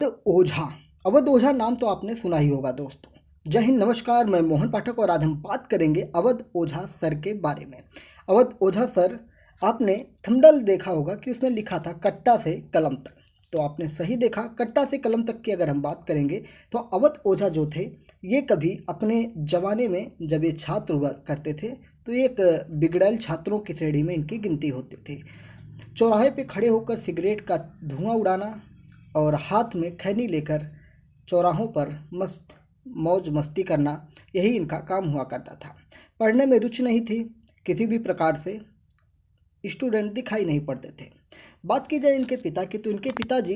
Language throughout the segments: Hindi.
तो ओझा। अवध ओझा नाम तो आपने सुना ही होगा दोस्तों। जय हिंद, नमस्कार, मैं मोहन पाठक और आज हम बात करेंगे अवध ओझा सर के बारे में। अवध ओझा सर, आपने थंबनेल देखा होगा कि उसमें लिखा था कट्टा से कलम तक। तो आपने सही देखा, कट्टा से कलम तक की अगर हम बात करेंगे तो अवध ओझा जो थे, ये कभी अपने जमाने में जब ये छात्र हुआ करते थे तो एक बिगड़ैल छात्रों की श्रेणी में इनकी गिनती होती थी। चौराहे पे खड़े होकर सिगरेट का धुआं उड़ाना और हाथ में खैनी लेकर चौराहों पर मस्त मौज मस्ती करना, यही इनका काम हुआ करता था। पढ़ने में रुचि नहीं थी, किसी भी प्रकार से स्टूडेंट दिखाई नहीं पड़ते थे। बात की जाए इनके पिता की तो इनके पिताजी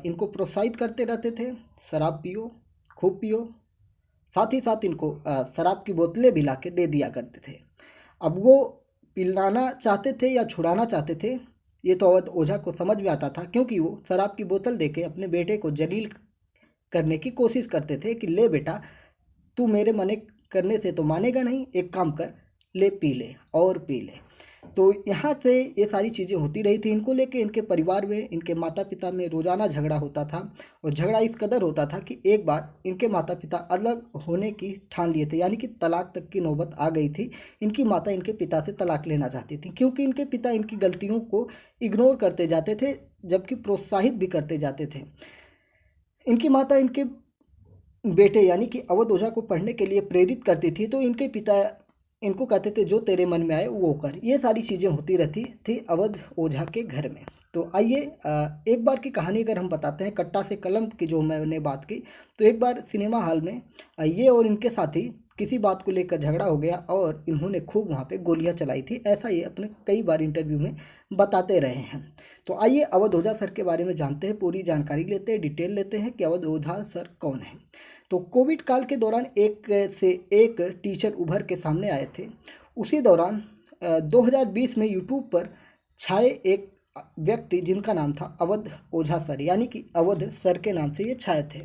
इनको प्रोत्साहित करते रहते थे, शराब पियो, खूब पियो। साथ ही साथ इनको शराब की बोतलें भी ला के दे दिया करते थे। अब वो पिलाना चाहते थे या छुड़ाना चाहते थे, ये तो अवध ओझा को समझ में आता था, क्योंकि वो शराब की बोतल देके अपने बेटे को जलील करने की कोशिश करते थे कि ले बेटा, तू मेरे मने करने से तो मानेगा नहीं, एक काम कर, ले पी ले और पी ले। तो यहाँ से ये सारी चीज़ें होती रही थी। इनको लेके इनके परिवार में, इनके माता पिता में रोज़ाना झगड़ा होता था और झगड़ा इस कदर होता था कि एक बार इनके माता पिता अलग होने की ठान लिए थे, यानी कि तलाक तक की नौबत आ गई थी। इनकी माता इनके पिता से तलाक लेना चाहती थी, क्योंकि इनके पिता इनकी गलतियों को इग्नोर करते जाते थे, जबकि प्रोत्साहित भी करते जाते थे। इनकी माता इनके बेटे यानी कि अवध ओझा को पढ़ने के लिए प्रेरित करती थी, तो इनके पिता इनको कहते थे जो तेरे मन में आए वो कर। ये सारी चीज़ें होती रहती थी अवध ओझा के घर में। तो आइए एक बार की कहानी अगर हम बताते हैं, कट्टा से कलम की जो मैंने बात की। तो एक बार सिनेमा हॉल में ये और इनके साथी किसी बात को लेकर झगड़ा हो गया और इन्होंने खूब वहाँ पे गोलियाँ चलाई थी। ऐसा ये अपने कई बार इंटरव्यू में बताते रहे हैं। तो आइए अवध ओझा सर के बारे में जानते हैं, पूरी जानकारी लेते हैं, डिटेल लेते हैं कि अवध ओझा सर कौन है। तो कोविड काल के दौरान एक से एक टीचर उभर के सामने आए थे। उसी दौरान 2020 में यूट्यूब पर छाए एक व्यक्ति जिनका नाम था अवध ओझा सर, यानी कि अवध सर के नाम से ये छाए थे।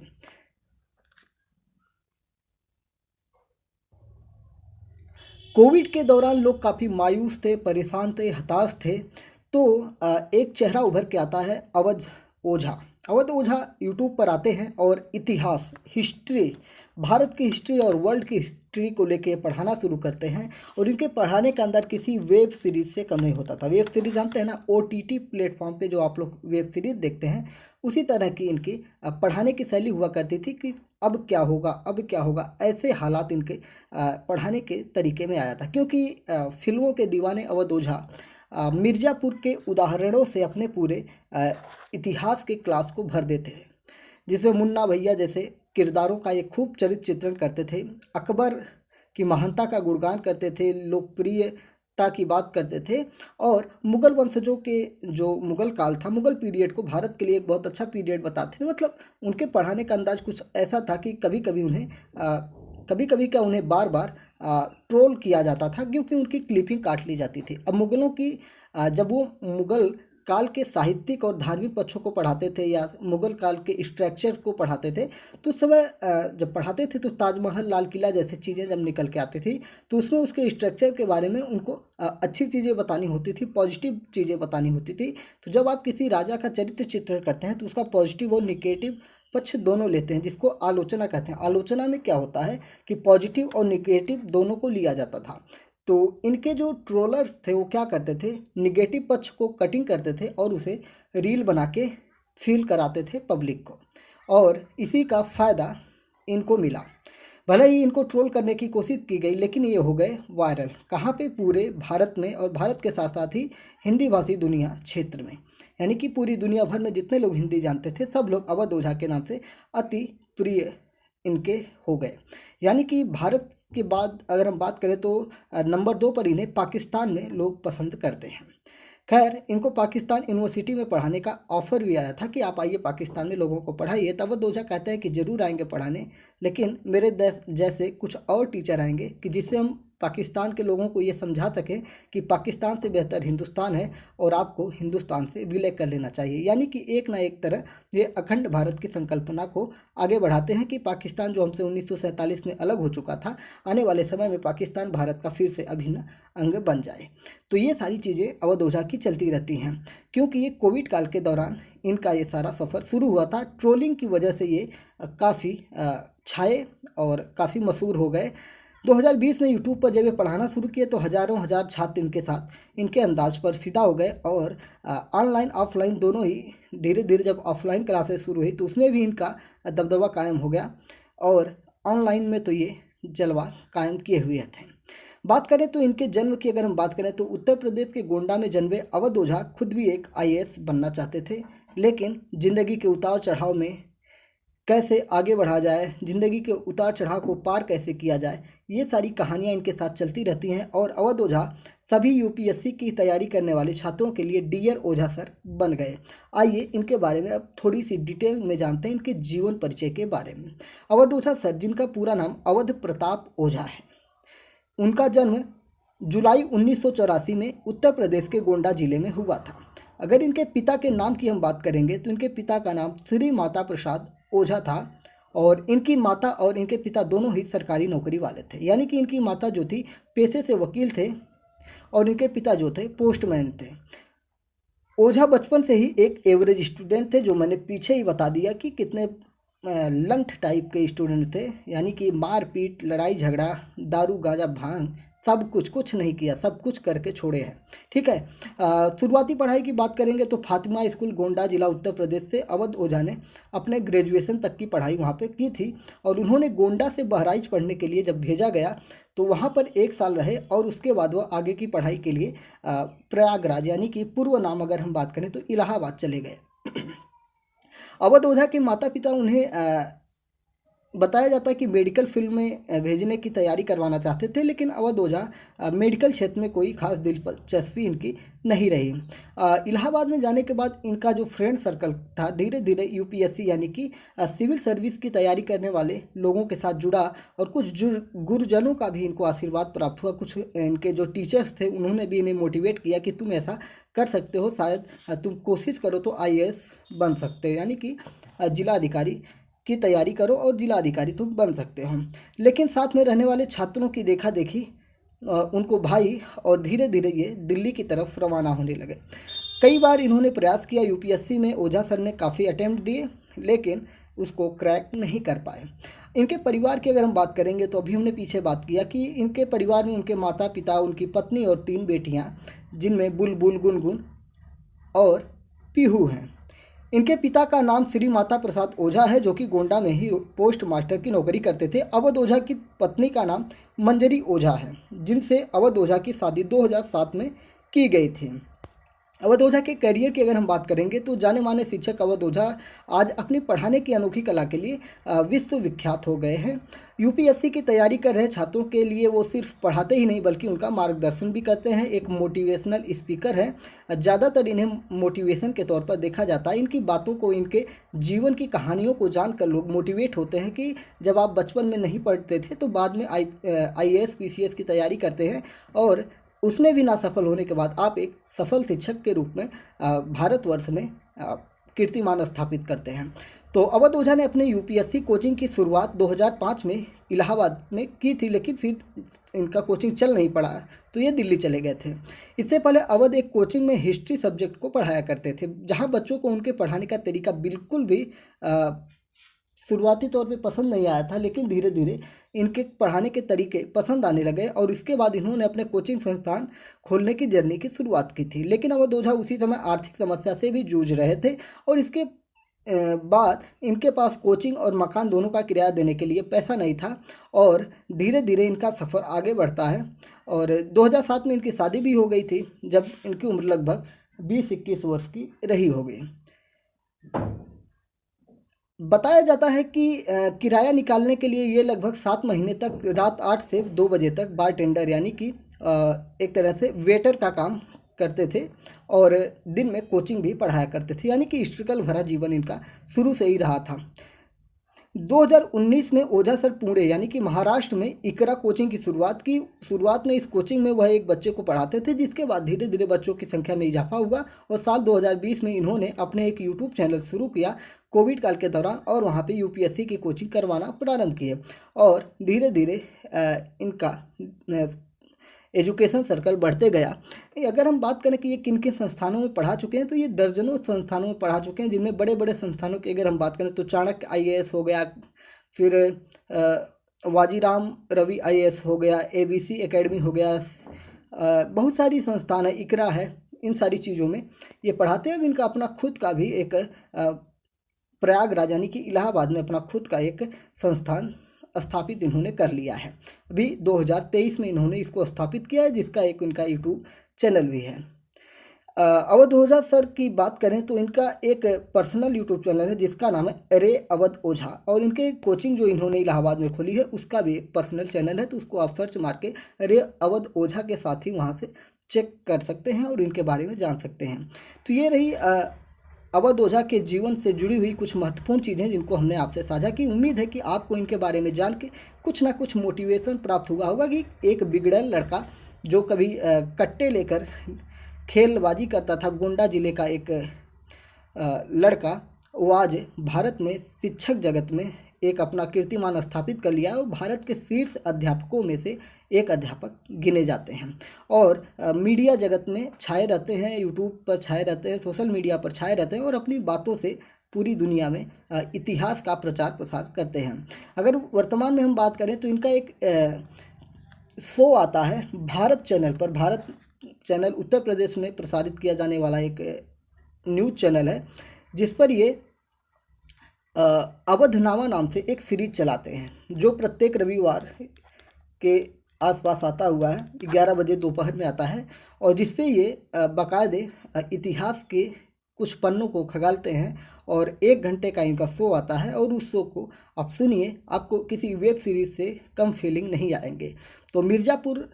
कोविड के दौरान लोग काफ़ी मायूस थे, परेशान थे, हताश थे। तो एक चेहरा उभर के आता है, अवध ओझा। अवध ओझा यूट्यूब पर आते हैं और इतिहास, हिस्ट्री, भारत की हिस्ट्री और वर्ल्ड की हिस्ट्री को लेके पढ़ाना शुरू करते हैं। और इनके पढ़ाने के अंदर किसी वेब सीरीज़ से कम नहीं होता था। वेब सीरीज़ जानते हैं ना, OTT प्लेटफॉर्म पे जो आप लोग वेब सीरीज़ देखते हैं, उसी तरह की इनकी पढ़ाने की शैली हुआ करती थी कि अब क्या होगा, अब क्या होगा, ऐसे हालात इनके पढ़ाने के तरीके में आया था। क्योंकि फिल्मों के दीवाने अवध ओझा मिर्ज़ापुर के उदाहरणों से अपने पूरे इतिहास के क्लास को भर देते हैं, जिसमें मुन्ना भैया जैसे किरदारों का ये खूब चरित्र चित्रण करते थे। अकबर की महानता का गुणगान करते थे, लोकप्रियता की बात करते थे। और मुग़ल वंशजों के जो मुग़ल काल था, मुग़ल पीरियड को भारत के लिए एक बहुत अच्छा पीरियड बताते थे। मतलब उनके पढ़ाने का अंदाज़ कुछ ऐसा था कि कभी कभी उन्हें कभी कभी क्या, उन्हें बार बार ट्रोल किया जाता था, क्योंकि उनकी क्लिपिंग काट ली जाती थी। अब मुग़लों की जब वो मुग़ल काल के साहित्यिक और धार्मिक पक्षों को पढ़ाते थे या मुग़ल काल के स्ट्रक्चर्स को पढ़ाते थे, तो उस समय जब पढ़ाते थे तो ताजमहल, लाल किला जैसी चीज़ें जब निकल के आती थी, तो उसमें उसके स्ट्रक्चर के बारे में उनको अच्छी चीज़ें बतानी होती थी, पॉजिटिव चीज़ें बतानी होती थी। तो जब आप किसी राजा का चरित्र चित्रण करते हैं तो उसका पॉजिटिव और निगेटिव पक्ष दोनों लेते हैं, जिसको आलोचना कहते हैं। आलोचना में क्या होता है कि पॉजिटिव और निगेटिव दोनों को लिया जाता था। तो इनके जो ट्रोलर्स थे वो क्या करते थे, निगेटिव पक्ष को कटिंग करते थे और उसे रील बना के फील कराते थे पब्लिक को, और इसी का फ़ायदा इनको मिला। भले ही इनको ट्रोल करने की कोशिश की गई, लेकिन ये हो गए वायरल। कहाँ पे? पूरे भारत में, और भारत के साथ साथ ही हिंदी भाषी दुनिया क्षेत्र में, यानी कि पूरी दुनिया भर में जितने लोग हिंदी जानते थे सब लोग अवध ओझा के नाम से अति प्रिय इनके हो गए। यानी कि भारत के बाद अगर हम बात करें तो नंबर 2 पर इन्हें पाकिस्तान में लोग पसंद करते हैं। खैर, इनको पाकिस्तान यूनिवर्सिटी में पढ़ाने का ऑफ़र भी आया था कि आप आइए पाकिस्तान में लोगों को पढ़ाइए। तब अवध ओझा कहते हैं कि ज़रूर आएंगे पढ़ाने, लेकिन मेरे जैसे कुछ और टीचर आएंगे कि जिससे हम पाकिस्तान के लोगों को ये समझा सकें कि पाकिस्तान से बेहतर हिंदुस्तान है और आपको हिंदुस्तान से विलय कर लेना चाहिए। यानी कि एक ना एक तरह ये अखंड भारत की संकल्पना को आगे बढ़ाते हैं कि पाकिस्तान जो हमसे 1947 में अलग हो चुका था, आने वाले समय में पाकिस्तान भारत का फिर से अभिन्न अंग बन जाए। तो ये सारी चीज़ें अवध ओझा की चलती रहती हैं, क्योंकि ये कोविड काल के दौरान इनका ये सारा सफ़र शुरू हुआ था। ट्रोलिंग की वजह से ये काफ़ी छाए और काफ़ी मशहूर हो गए। 2020 में यूट्यूब पर जब ये पढ़ाना शुरू किए तो हज़ारों हज़ार छात्र इनके साथ इनके अंदाज पर फिदा हो गए और ऑनलाइन ऑफलाइन दोनों ही धीरे धीरे जब ऑफलाइन क्लासेस शुरू हुई तो उसमें भी इनका दबदबा कायम हो गया और ऑनलाइन में तो ये जलवा कायम किए हुए थे। बात करें तो इनके जन्म की अगर हम बात करें तो उत्तर प्रदेश के गोंडा में जन्मे अवध ओझा खुद भी एक IAS बनना चाहते थे, लेकिन ज़िंदगी के उतार चढ़ाव में कैसे आगे बढ़ा जाए, ज़िंदगी के उतार चढ़ाव को पार कैसे किया जाए, ये सारी कहानियाँ इनके साथ चलती रहती हैं और अवध ओझा सभी UPSC की तैयारी करने वाले छात्रों के लिए डियर ओझा सर बन गए। आइए इनके बारे में अब थोड़ी सी डिटेल में जानते हैं इनके जीवन परिचय के बारे में। अवध ओझा सर, जिनका पूरा नाम अवध प्रताप ओझा है, उनका जन्म जुलाई 1984 में उत्तर प्रदेश के गोंडा जिले में हुआ था। अगर इनके पिता के नाम की हम बात करेंगे तो इनके पिता का नाम श्री माता प्रसाद ओझा था और इनकी माता और इनके पिता दोनों ही सरकारी नौकरी वाले थे। यानी कि इनकी माता जो थी पेशे से वकील थे और इनके पिता जो थे पोस्टमैन थे। ओझा बचपन से ही एक एवरेज स्टूडेंट थे, जो मैंने पीछे ही बता दिया कि कितने लंठ टाइप के स्टूडेंट थे। यानी कि मारपीट, लड़ाई झगड़ा, दारू गांजा भांग, सब कुछ नहीं किया, सब कुछ करके छोड़े हैं। ठीक है। शुरुआती पढ़ाई की बात करेंगे तो फातिमा स्कूल गोंडा जिला उत्तर प्रदेश से अवध ओझा ने अपने ग्रेजुएशन तक की पढ़ाई वहाँ पे की थी और उन्होंने गोंडा से बहराइच पढ़ने के लिए जब भेजा गया तो वहाँ पर 1 साल रहे और उसके बाद वह आगे की पढ़ाई के लिए प्रयागराज, यानी कि पूर्व नाम अगर हम बात करें तो इलाहाबाद चले गए। अवध ओझा के माता पिता उन्हें बताया जाता है कि मेडिकल फील्ड में भेजने की तैयारी करवाना चाहते थे, लेकिन अवध ओझा मेडिकल क्षेत्र में कोई खास दिलचस्पी इनकी नहीं रही। इलाहाबाद में जाने के बाद इनका जो फ्रेंड सर्कल था धीरे धीरे UPSC यानी कि सिविल सर्विस की तैयारी करने वाले लोगों के साथ जुड़ा और कुछ गुरुजनों का भी इनको आशीर्वाद प्राप्त हुआ। कुछ इनके जो टीचर्स थे उन्होंने भी इन्हें मोटिवेट किया कि तुम ऐसा कर सकते हो, शायद तुम कोशिश करो तो IAS बन सकते हो, यानी कि जिला अधिकारी की तैयारी करो और जिला अधिकारी तुम बन सकते हो। लेकिन साथ में रहने वाले छात्रों की देखा देखी उनको भाई और धीरे धीरे ये दिल्ली की तरफ रवाना होने लगे। कई बार इन्होंने प्रयास किया UPSC में, ओझा सर ने काफ़ी अटेम्प्ट दिए लेकिन उसको क्रैक नहीं कर पाए। इनके परिवार की अगर हम बात करेंगे तो अभी हमने पीछे बात किया कि इनके परिवार में उनके माता पिता, उनकी पत्नी और 3 बेटियाँ, जिनमें बुलबुल, गुनगुन और पीहू हैं। इनके पिता का नाम श्री माता प्रसाद ओझा है, जो कि गोंडा में ही पोस्ट मास्टर की नौकरी करते थे। अवध ओझा की पत्नी का नाम मंजरी ओझा है, जिनसे अवध ओझा की शादी 2007 में की गई थी। अवध ओझा के करियर की अगर हम बात करेंगे तो जाने माने शिक्षक अवध ओझा आज अपनी पढ़ाने की अनोखी कला के लिए विश्व विख्यात हो गए हैं। UPSC की तैयारी कर रहे छात्रों के लिए वो सिर्फ पढ़ाते ही नहीं बल्कि उनका मार्गदर्शन भी करते हैं। एक मोटिवेशनल स्पीकर हैं। ज़्यादातर इन्हें मोटिवेशन के तौर पर देखा जाता है। इनकी बातों को, इनके जीवन की कहानियों को जानकर लोग मोटिवेट होते हैं कि जब आप बचपन में नहीं पढ़ते थे तो बाद में IAS PCS की तैयारी करते हैं और उसमें भी ना सफल होने के बाद आप एक सफल शिक्षक के रूप में भारतवर्ष में कीर्तिमान स्थापित करते हैं। तो अवध ओझा ने अपने UPSC कोचिंग की शुरुआत 2005 में इलाहाबाद में की थी, लेकिन फिर इनका कोचिंग चल नहीं पड़ा तो ये दिल्ली चले गए थे। इससे पहले अवध एक कोचिंग में हिस्ट्री सब्जेक्ट को पढ़ाया करते थे, जहाँ बच्चों को उनके पढ़ाने का तरीका बिल्कुल भी शुरुआती तौर पे पसंद नहीं आया था, लेकिन धीरे धीरे इनके पढ़ाने के तरीके पसंद आने लगे और इसके बाद इन्होंने अपने कोचिंग संस्थान खोलने की जर्नी की शुरुआत की थी। लेकिन अवध ओझा उसी समय आर्थिक समस्या से भी जूझ रहे थे और इसके बाद इनके पास कोचिंग और मकान दोनों का किराया देने के लिए पैसा नहीं था और धीरे धीरे इनका सफ़र आगे बढ़ता है और 2007 में इनकी शादी भी हो गई थी, जब इनकी उम्र लगभग 20-21 वर्ष की रही होगी। बताया जाता है कि किराया निकालने के लिए ये लगभग 7 महीने तक रात 8 से 2 बजे तक बारटेंडर यानी कि एक तरह से वेटर का काम करते थे और दिन में कोचिंग भी पढ़ाया करते थे। यानी कि स्ट्रगल भरा जीवन इनका शुरू से ही रहा था। 2019 में ओझा सर पुणे यानी कि महाराष्ट्र में इकरा कोचिंग की शुरुआत की। शुरुआत में इस कोचिंग में वह एक बच्चे को पढ़ाते थे, जिसके बाद धीरे धीरे बच्चों की संख्या में इजाफा हुआ और साल 2020 में इन्होंने अपने एक यूट्यूब चैनल शुरू किया कोविड काल के दौरान और वहाँ पे यूपीएससी की कोचिंग करवाना प्रारंभ किए और धीरे धीरे इनका एजुकेशन सर्कल बढ़ते गया। अगर हम बात करें कि ये किन किन संस्थानों में पढ़ा चुके हैं, तो ये दर्जनों संस्थानों में पढ़ा चुके हैं, जिनमें बड़े बड़े संस्थानों की अगर हम बात करें तो चाणक्य आईएएस हो गया, फिर वाजीराम रवि आईएएस हो गया, एबीसी एकेडमी हो गया, बहुत सारी संस्थान है, इकरा है, इन सारी चीज़ों में ये पढ़ाते हैं। अब इनका अपना खुद का भी एक प्रयागराज यानी कि इलाहाबाद में अपना खुद का एक संस्थान स्थापित इन्होंने कर लिया है। अभी 2023 में इन्होंने इसको स्थापित किया है, जिसका एक इनका यूट्यूब चैनल भी है। अवध ओझा सर की बात करें तो इनका एक पर्सनल यूट्यूब चैनल है जिसका नाम है रे अवध ओझा, और इनके कोचिंग जो इन्होंने इलाहाबाद में खोली है उसका भी एक पर्सनल चैनल है, तो उसको आप सर्च मार के रे अवध ओझा के साथ ही वहाँ से चेक कर सकते हैं और इनके बारे में जान सकते हैं। तो ये रही अवध ओझा के जीवन से जुड़ी हुई कुछ महत्वपूर्ण चीज़ें जिनको हमने आपसे साझा की। उम्मीद है कि आपको इनके बारे में जान के कुछ ना कुछ मोटिवेशन प्राप्त हुआ होगा कि एक बिगड़ैल लड़का जो कभी कट्टे लेकर खेलबाजी करता था, गोंडा जिले का एक लड़का, वो आज भारत में शिक्षक जगत में एक अपना कीर्तिमान स्थापित कर लिया है और भारत के शीर्ष अध्यापकों में से एक अध्यापक गिने जाते हैं और मीडिया जगत में छाए रहते हैं, यूट्यूब पर छाए रहते हैं, सोशल मीडिया पर छाए रहते हैं और अपनी बातों से पूरी दुनिया में इतिहास का प्रचार प्रसार करते हैं। अगर वर्तमान में हम बात करें तो इनका एक शो आता है भारत चैनल पर। भारत चैनल उत्तर प्रदेश में प्रसारित किया जाने वाला एक न्यूज़ चैनल है, जिस पर ये अवधनामा नाम से एक सीरीज चलाते हैं जो प्रत्येक रविवार के आसपास आता हुआ है, 11 बजे दोपहर में आता है और जिसपे ये बाकायदे इतिहास के कुछ पन्नों को खंगालते हैं और 1 घंटे का इनका शो आता है और उस शो को आप सुनिए, आपको किसी वेब सीरीज़ से कम फीलिंग नहीं आएंगे। तो मिर्ज़ापुर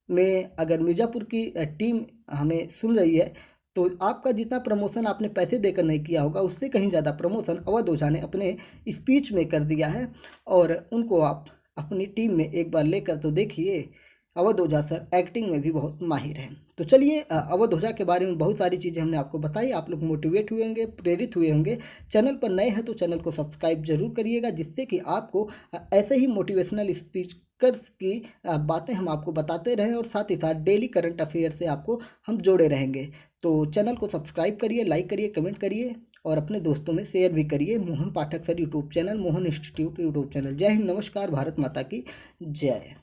में अगर मिर्ज़ापुर की टीम हमें सुन रही है तो आपका जितना प्रमोशन आपने पैसे देकर नहीं किया होगा उससे कहीं ज़्यादा प्रमोशन अवध ओझा ने अपने स्पीच में कर दिया है और उनको आप अपनी टीम में एक बार लेकर तो देखिए। अवध ओझा सर एक्टिंग में भी बहुत माहिर हैं। तो चलिए, अवध ओझा के बारे में बहुत सारी चीज़ें हमने आपको बताई, आप लोग मोटिवेट हुए होंगे, प्रेरित हुए होंगे। चैनल पर नए हैं तो चैनल को सब्सक्राइब जरूर करिएगा, जिससे कि आपको ऐसे ही मोटिवेशनल स्पीकर्स की बातें हम आपको बताते रहें और साथ ही साथ डेली करंट अफेयर से आपको हम जोड़े रहेंगे। तो चैनल को सब्सक्राइब करिए, लाइक करिए, कमेंट करिए और अपने दोस्तों में शेयर भी करिए। Mohan Pathak sir YouTube channel, Mohan institute YouTube channel. जय हिंद, नमस्कार, भारत माता की जय।